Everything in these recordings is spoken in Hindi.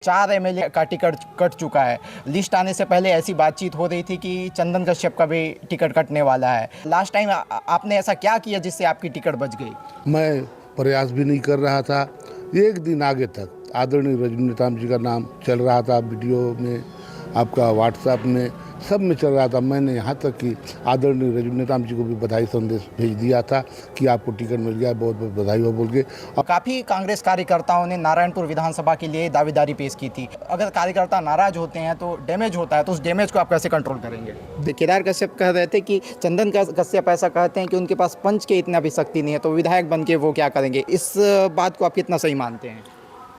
4 एमएलए का टिकट कट चुका है। लिस्ट आने से पहले ऐसी बातचीत हो रही थी कि चंदन कश्यप का भी टिकट कटने वाला है। लास्ट टाइम आपने ऐसा क्या किया जिससे आपकी टिकट बच गई? मैं प्रयास भी नहीं कर रहा था। एक दिन आगे तक आदरणीय रजनी नेताम जी का नाम चल रहा था, वीडियो में, आपका व्हाट्सएप में, सब में चल रहा था। मैंने यहाँ तक कि आदरणीय रजनी नेताम जी को भी बधाई संदेश भेज दिया था कि आपको टिकट मिल गया, बहुत बहुत बधाई हो बोल के। काफ़ी कांग्रेस कार्यकर्ताओं ने नारायणपुर विधानसभा के लिए दावेदारी पेश की थी। अगर कार्यकर्ता नाराज होते हैं तो डैमेज होता है, तो उस डैमेज को आप कैसे कंट्रोल करेंगे? केदार कश्यप कह रहे थे कि चंदन कश्यप ऐसा कहते हैं कि उनके पास पंच के इतना भी शक्ति नहीं है, तो विधायक बन के वो क्या करेंगे? इस बात को आप कितना सही मानते हैं?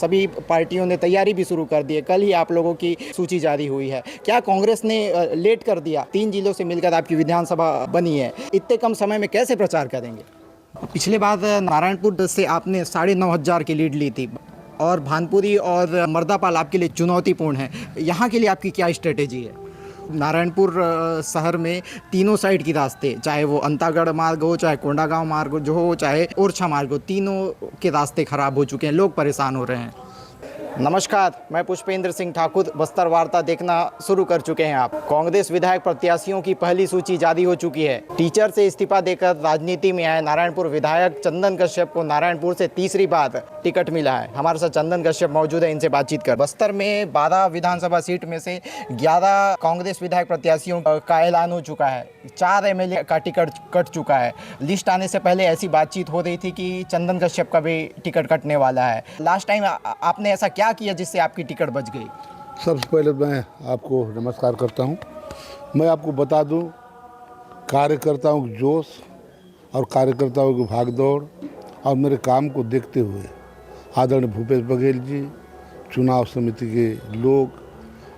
सभी पार्टियों ने तैयारी भी शुरू कर दी है। कल ही आप लोगों की सूची जारी हुई है। क्या कांग्रेस ने लेट कर दिया? 3 जिलों से मिलकर आपकी विधानसभा बनी है, इतने कम समय में कैसे प्रचार करेंगे? पिछले बार नारायणपुर से आपने 9,500 की लीड ली थी और भानपुरी और मर्दापाल आपके लिए चुनौतीपूर्ण है। यहाँ के लिए आपकी क्या स्ट्रेटेजी है? नारायणपुर शहर में तीनों साइड की रास्ते, चाहे वो अंतागढ़ मार्ग हो, चाहे कोंडागांव मार्ग जो हो, चाहे ओरछा मार्ग हो, तीनों के रास्ते खराब हो चुके हैं, लोग परेशान हो रहे हैं। नमस्कार, मैं पुष्पेंद्र सिंह ठाकुर। बस्तर वार्ता देखना शुरू कर चुके हैं आप। कांग्रेस विधायक प्रत्याशियों की पहली सूची जारी हो चुकी है। टीचर से इस्तीफा देकर राजनीति में आए नारायणपुर विधायक चंदन कश्यप को नारायणपुर से तीसरी बार टिकट मिला है। हमारे साथ चंदन कश्यप मौजूद है, इनसे बातचीत कर। बस्तर में 12 विधानसभा सीट में से 11 कांग्रेस विधायक प्रत्याशियों का ऐलान हो चुका है। 4 एमएलए का टिकट कट चुका है। लिस्ट आने से पहले ऐसी बातचीत हो रही थी कि चंदन कश्यप का भी टिकट कटने वाला है। लास्ट टाइम आपने ऐसा क्या किया जिससे आपकी टिकट बच गई? सबसे पहले मैं आपको नमस्कार करता हूँ। मैं आपको बता दूँ, कार्यकर्ताओं की जोश और कार्यकर्ताओं की भागदौड़ और मेरे काम को देखते हुए आदरणीय भूपेश बघेल जी, चुनाव समिति के लोग,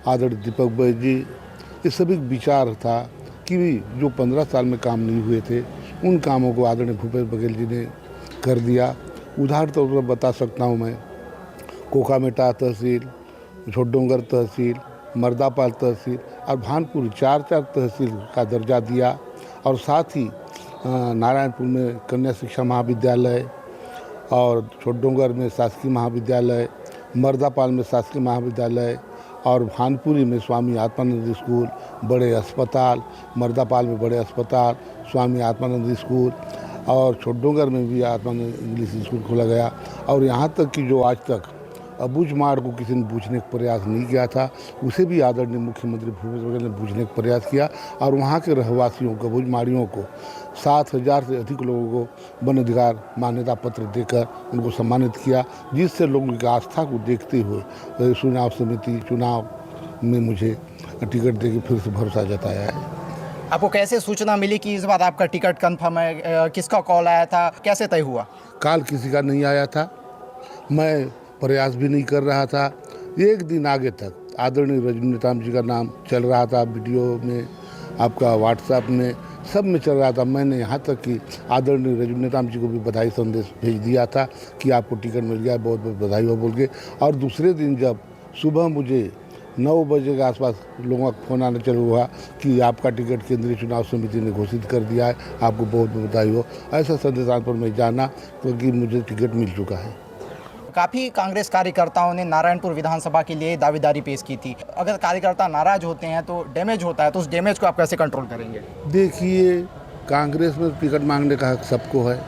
आदरणीय दीपक बैज जी, ये सभी विचार था कि जो 15 साल में काम नहीं हुए थे उन कामों को आदरणीय भूपेश बघेल जी ने कर दिया। उदाहरण तौर पर बता सकता हूँ मैं, कोकामेटा तहसील, छोटडोंगर तहसील, मर्दापाल तहसील और भानपुर 4 तहसील का दर्जा दिया और साथ ही नारायणपुर में कन्या शिक्षा महाविद्यालय और छोटडोंगर में शासकीय महाविद्यालय, मर्दापाल में शासकीय महाविद्यालय और भानपुरी में स्वामी आत्मानंद स्कूल, बड़े अस्पताल, मर्दापाल में बड़े अस्पताल, स्वामी आत्मानंद स्कूल और छोटडोंगर में भी आत्मानंद इंग्लिश स्कूल खोला गया। और यहाँ तक कि जो आज तक अबूझ मार्ग को किसी ने बूझने का प्रयास नहीं किया था, उसे भी आदरणीय मुख्यमंत्री भूपेश बघेल ने बूझने का प्रयास किया और वहाँ के रहवासियों को, अबूझ माड़ियों को 7,000 से अधिक लोगों को वन अधिकार मान्यता पत्र देकर उनको सम्मानित किया, जिससे लोगों की आस्था को देखते हुए चुनाव समिति चुनाव में मुझे टिकट देकर फिर से भरोसा जताया है। आपको कैसे सूचना मिली कि इस बार आपका टिकट कंफर्म है? किसका कॉल आया था? कैसे तय हुआ? कॉल किसी का नहीं आया था। मैं प्रयास भी नहीं कर रहा था। एक दिन आगे तक आदरणीय रजनी नेताम जी का नाम चल रहा था, वीडियो में, आपका व्हाट्सएप में, सब में चल रहा था। मैंने यहाँ तक कि आदरणीय रजनी नेताम जी को भी बधाई संदेश भेज दिया था कि आपको टिकट मिल गया, बहुत बहुत बधाई हो बोल के। और दूसरे दिन जब सुबह मुझे 9 बजे के आसपास लोगों का फ़ोन आना चालू हुआ कि आपका टिकट केंद्रीय चुनाव समिति ने घोषित कर दिया है, आपको बहुत बहुत बधाई हो, ऐसा संदेश आने पर मैं जाना क्योंकि मुझे टिकट मिल चुका है। काफ़ी कांग्रेस कार्यकर्ताओं ने नारायणपुर विधानसभा के लिए दावेदारी पेश की थी। अगर कार्यकर्ता नाराज होते हैं तो डैमेज होता है, तो उस डैमेज को आप कैसे कंट्रोल करेंगे? देखिए, कांग्रेस में टिकट मांगने का हक सबको है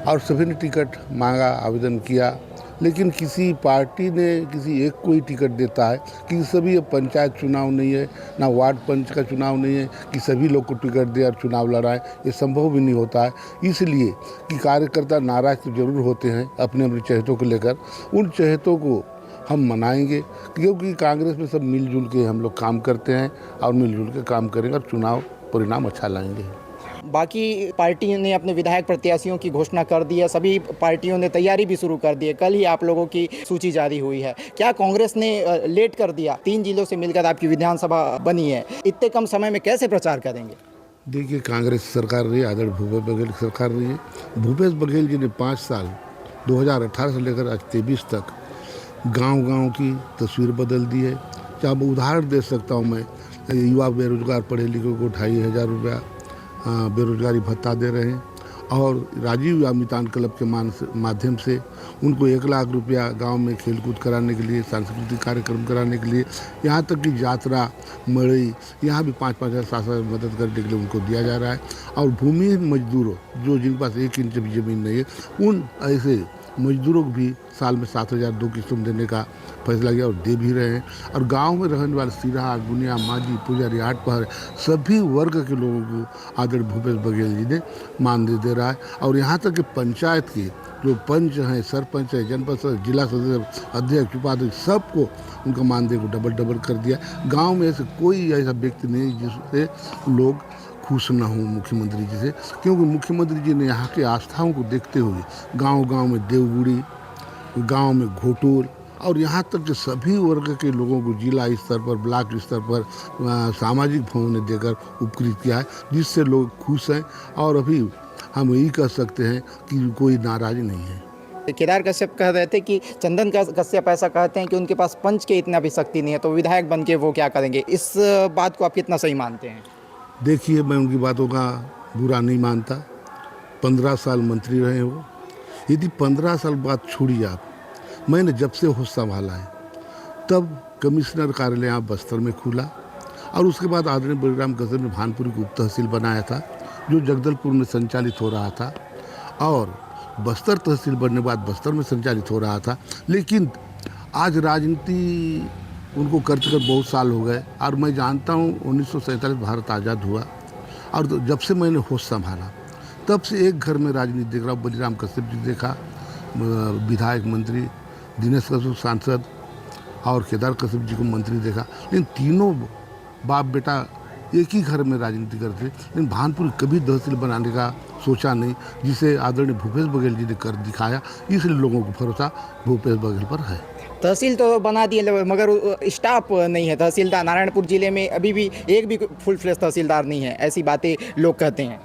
और सभी ने टिकट मांगा, आवेदन किया, लेकिन किसी पार्टी ने किसी एक को ही टिकट देता है कि सभी, पंचायत चुनाव नहीं है, ना वार्ड पंच का चुनाव नहीं है कि सभी लोग को टिकट दे और चुनाव लड़ाएं, ये संभव भी नहीं होता है। इसलिए कि कार्यकर्ता नाराज तो जरूर होते हैं अपने अपने चहेतों को लेकर, उन चहेतों को हम मनाएंगे क्योंकि कांग्रेस में सब मिलजुल के हम लोग काम करते हैं और मिलजुल के काम करेंगे और चुनाव परिणाम अच्छा लाएंगे। बाकी पार्टियों ने अपने विधायक प्रत्याशियों की घोषणा कर दी है। सभी पार्टियों ने तैयारी भी शुरू कर दी है। कल ही आप लोगों की सूची जारी हुई है। क्या कांग्रेस ने लेट कर दिया? 3 जिलों से मिलकर आपकी विधानसभा बनी है, इतने कम समय में कैसे प्रचार करेंगे? देखिए, कांग्रेस सरकार रही, आदरणीय भूपेश बघेल की सरकार रही है। भूपेश बघेल जी ने 5 साल 2018 से लेकर आज 23 तक गांव-गांव की तस्वीर बदल दी है। चाहे उदाहरण दे सकता हूं मैं, युवा बेरोजगार पढ़े लिखे को 2,500 रुपया बेरोजगारी भत्ता दे रहे हैं और राजीव अमितान क्लब के माध्यम से उनको 1 लाख रुपया गांव में खेलकूद कराने के लिए, सांस्कृतिक कार्यक्रम कराने के लिए, यहाँ तक कि यात्रा मड़ई यहाँ भी 5-5 हज़ार 7-7 मदद करने के लिए उनको दिया जा रहा है। और भूमि मजदूरों जो जिनके पास 1 इंच भी ज़मीन नहीं है, उन ऐसे मजदूरों को भी साल में 7,000 2 किस्तों देने का फैसला किया और दे भी रहे हैं। और गांव में रहने वाले सिराहा, गुनिया, मांझी, पुजारी, आठ पहर सभी वर्ग के लोगों को आदरणीय भूपेश बघेल जी ने मानदेय दे रहा है। और यहाँ तक कि पंचायत के जो पंच हैं, सरपंच है, जनपद सदस्य, जिला सदस्य, अध्यक्ष, उपाध्यक्ष, सबको उनका मानदेय को डबल कर दिया। गाँव में ऐसे कोई ऐसा व्यक्ति नहीं जिससे लोग खुश ना हो मुख्यमंत्री जी से, क्योंकि मुख्यमंत्री जी ने यहाँ की आस्थाओं को देखते हुए गांव-गांव में देवगुड़ी, गांव में घोटूर और यहाँ तक कि सभी वर्ग के लोगों को जिला स्तर पर, ब्लॉक स्तर पर सामाजिक भवनें देकर उपकृत किया है, जिससे लोग खुश हैं। और अभी हम यही कह सकते हैं कि कोई नाराज नहीं है। केदार कश्यप कह रहे थे कि चंदन कश्यप ऐसा कहते हैं कि उनके पास पंच के इतना भी शक्ति नहीं है, तो विधायक बन के वो क्या करेंगे। इस बात को आप कितना सही मानते हैं? देखिए, मैं उनकी बातों का बुरा नहीं मानता। 15 साल मंत्री रहे हो। यदि 15 साल बाद छोड़िए आप, मैंने जब से होश संभाला है तब कमिश्नर कार्यालय यहाँ बस्तर में खुला और उसके बाद आदरणीय बलराम कश्यप ने भानपुरी को उप तहसील बनाया था, जो जगदलपुर में संचालित हो रहा था, और बस्तर तहसील बनने के बाद बस्तर में संचालित हो रहा था। लेकिन आज राजनीति उनको करते कर बहुत साल हो गए और मैं जानता हूँ 1947 भारत आज़ाद हुआ और तो जब से मैंने होश संभाला तब से एक घर में राजनीति देख रहा हूँ। बलराम कश्यप जी देखा, विधायक मंत्री, दिनेश कश्यप सांसद और केदार कश्यप जी को मंत्री देखा, लेकिन तीनों बाप बेटा एक ही घर में राजनीति करते। लेकिन भानपुर कभी तहसील बनाने का सोचा नहीं, जिसे आदरणीय भूपेश बघेल जी ने कर दिखाया। इसलिए लोगों को भरोसा भूपेश बघेल पर है। तहसील तो बना दिए मगर स्टाफ नहीं है। तहसीलदार नारायणपुर जिले में अभी भी एक भी फुल फ्लेश तहसीलदार नहीं है, ऐसी बातें लोग कहते हैं।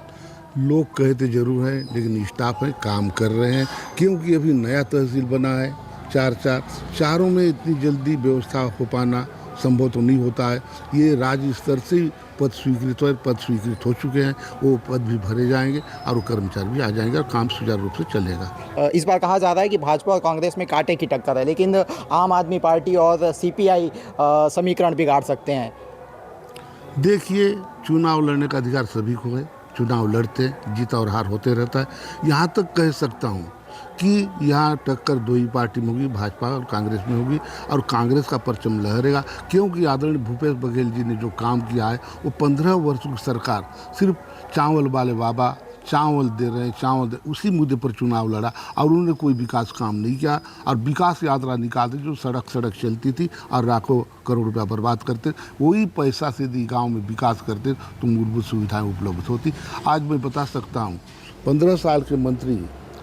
लोग कहते जरूर हैं, लेकिन स्टाफ है, काम कर रहे हैं। क्योंकि अभी नया तहसील बना है, चारों में इतनी जल्दी व्यवस्था हो पाना संभव तो नहीं होता है। ये राज्य स्तर से पद स्वीकृत हो चुके हैं, वो पद भी भरे जाएंगे और वो कर्मचारी भी आ जाएंगे और काम सुचारू रूप से चलेगा। इस बार कहा जा रहा है कि भाजपा और कांग्रेस में कांटे की टक्कर है, लेकिन आम आदमी पार्टी और सीपीआई समीकरण बिगाड़ सकते हैं। देखिए, चुनाव लड़ने का अधिकार सभी को है, चुनाव लड़ते, जीत और हार होते रहता है। यहाँ तक कह सकता हूँ कि यहाँ टक्कर दो ही पार्टी में होगी, भाजपा और कांग्रेस में होगी, और कांग्रेस का परचम लहरेगा। क्योंकि आदरणीय भूपेश बघेल जी ने जो काम किया है, वो 15 वर्षों की सरकार सिर्फ चावल वाले बाबा चावल दे रहे हैं, चावल दे, उसी मुद्दे पर चुनाव लड़ा और उन्होंने कोई विकास काम नहीं किया। और विकास यात्रा निकालते जो सड़क चलती थी और लाखों करोड़ रुपया बर्बाद करते, वही पैसा से यदि गाँव में विकास करते तो मूलभूत सुविधाएँ उपलब्ध होती। आज मैं बता सकता हूँ 15 साल के मंत्री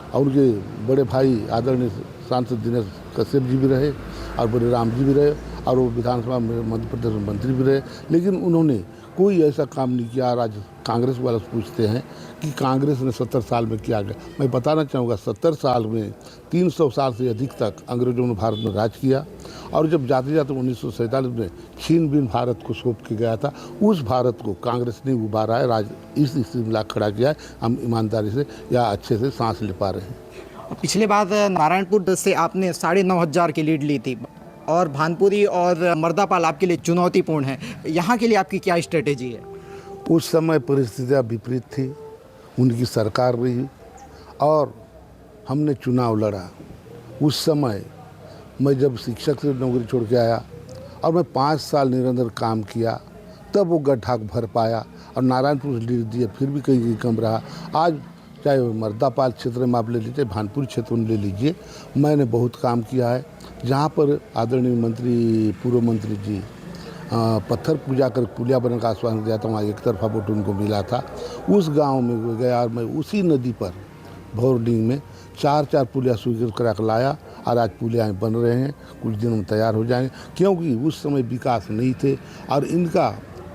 और उनके बड़े भाई आदरणीय सांसद दिनेश कश्यप जी भी रहे और बलराम जी भी रहे और वो विधानसभा में मध्य प्रदेश में मंत्री भी रहे, लेकिन उन्होंने कोई ऐसा काम नहीं किया। और आज कांग्रेस वाले पूछते हैं कि कांग्रेस ने 70 साल में किया गया। मैं बताना चाहूँगा 70 साल में 300 साल से अधिक तक अंग्रेजों ने भारत में राज किया और जब जाते जाते 1947 में छीन बीन भारत को सौंप के गया था, उस भारत को कांग्रेस ने उबारा है, इस स्थिति में ला खड़ा किया है। हम ईमानदारी से या अच्छे से सांस ले पा रहे हैं। पिछले बार नारायणपुर से आपने 9,500 की लीड ली थी और भानपुरी और मर्दापाल आपके लिए चुनौतीपूर्ण है। यहाँ के लिए आपकी क्या स्ट्रेटेजी है? उस समय परिस्थितियाँ विपरीत थी, उनकी सरकार रही और हमने चुनाव लड़ा। उस समय मैं जब शिक्षक से नौकरी छोड़ के आया और मैं 5 साल निरंतर काम किया, तब वो गड्ढा भर पाया और नारायणपुर लीड दिए, फिर भी कहीं कम रहा। आज चाहे मर्दापाल क्षेत्र में आप ले लीजिए, भानपुर क्षेत्र में ले लीजिए, मैंने बहुत काम किया है। जहाँ पर आदरणीय मंत्री, पूर्व मंत्री जी पत्थर पूजा कर पुलिया बनने का आश्वासन दिया था, वहाँ एक तरफा वोट उनको मिला था। उस गांव में गया और मैं उसी नदी पर भौरडिंग में 4 पुलिया स्वीकृत करा कर लाया और आज पुलिया बन रहे हैं, कुछ दिनों में तैयार हो जाएंगे। क्योंकि उस समय विकास नहीं थे और इनका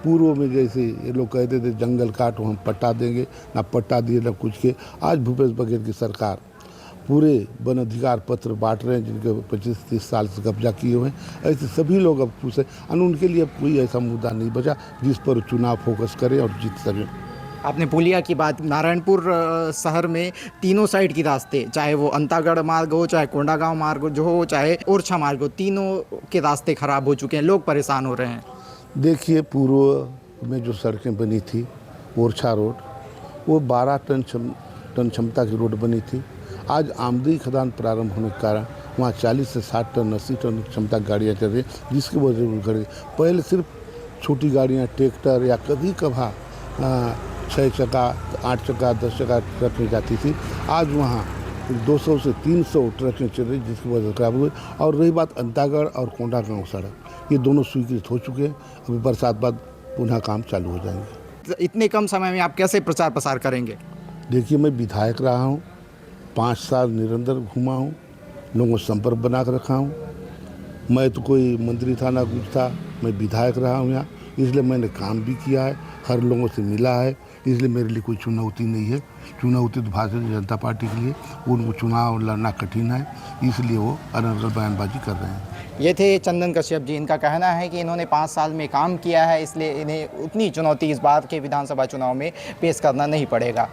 पूर्व में जैसे ये लोग कहते थे जंगल काटो हम पट्टा देंगे, ना पट्टा दिए ना कुछ के। आज भूपेश बघेल की सरकार पूरे वन अधिकार पत्र बांट रहे हैं, जिनके 25-30 साल से कब्जा किए हुए हैं। ऐसे सभी लोग अब खुश हैं और उनके लिए अब कोई ऐसा मुद्दा नहीं बचा जिस पर चुनाव फोकस करें और जीत सकें। आपने पुलिया की बात, नारायणपुर शहर में तीनों साइड की रास्ते, चाहे वो अंतागढ़ मार्ग हो, चाहे कोंडागांव मार्ग जो हो, चाहे ओरछा मार्ग हो, तीनों के रास्ते खराब हो चुके हैं, लोग परेशान हो रहे हैं। देखिए, पूर्व में जो सड़कें बनी थी, ओरछा रोड, वो 12 टन क्षमता की रोड बनी थी। आज आमदनी खदान प्रारंभ होने के कारण वहाँ 40 से 60 टन 80 टन क्षमता की गाड़ियाँ चल रही, जिसकी वजह से पहले सिर्फ छोटी गाड़ियाँ, ट्रैक्टर या कभी कभार 6 चक्का, 8 चक्का, 10 चक्का ट्रकें जाती थी। आज वहाँ 200 से 300 ट्रकें चल रही, जिसकी वजह से खराब हुई। और रही बात अंतागढ़ और कोंडागांव सड़क, ये दोनों स्वीकृत हो चुके हैं। अभी बरसात बाद पुनः काम चालू हो जाएंगे। इतने कम समय में आप कैसे प्रचार प्रसार करेंगे? देखिए, मैं विधायक रहा हूँ, 5 साल निरंतर घूमा हूँ, लोगों से संपर्क बना कर रखा हूँ। मैं तो कोई मंत्री था ना कुछ था, मैं विधायक रहा हूँ यहाँ, इसलिए मैंने काम भी किया है, हर लोगों से मिला है, इसलिए मेरे लिए कोई चुनौती नहीं है। चुनौती तो भारतीय जनता पार्टी के लिए, उनको चुनाव लड़ना कठिन है, इसलिए वो अनर्गल बयानबाजी कर रहे हैं। ये थे चंदन कश्यप जी। इनका कहना है कि इन्होंने 5 साल में काम किया है, इसलिए इन्हें उतनी चुनौती इस बार के विधानसभा चुनाव में पेश करना नहीं पड़ेगा।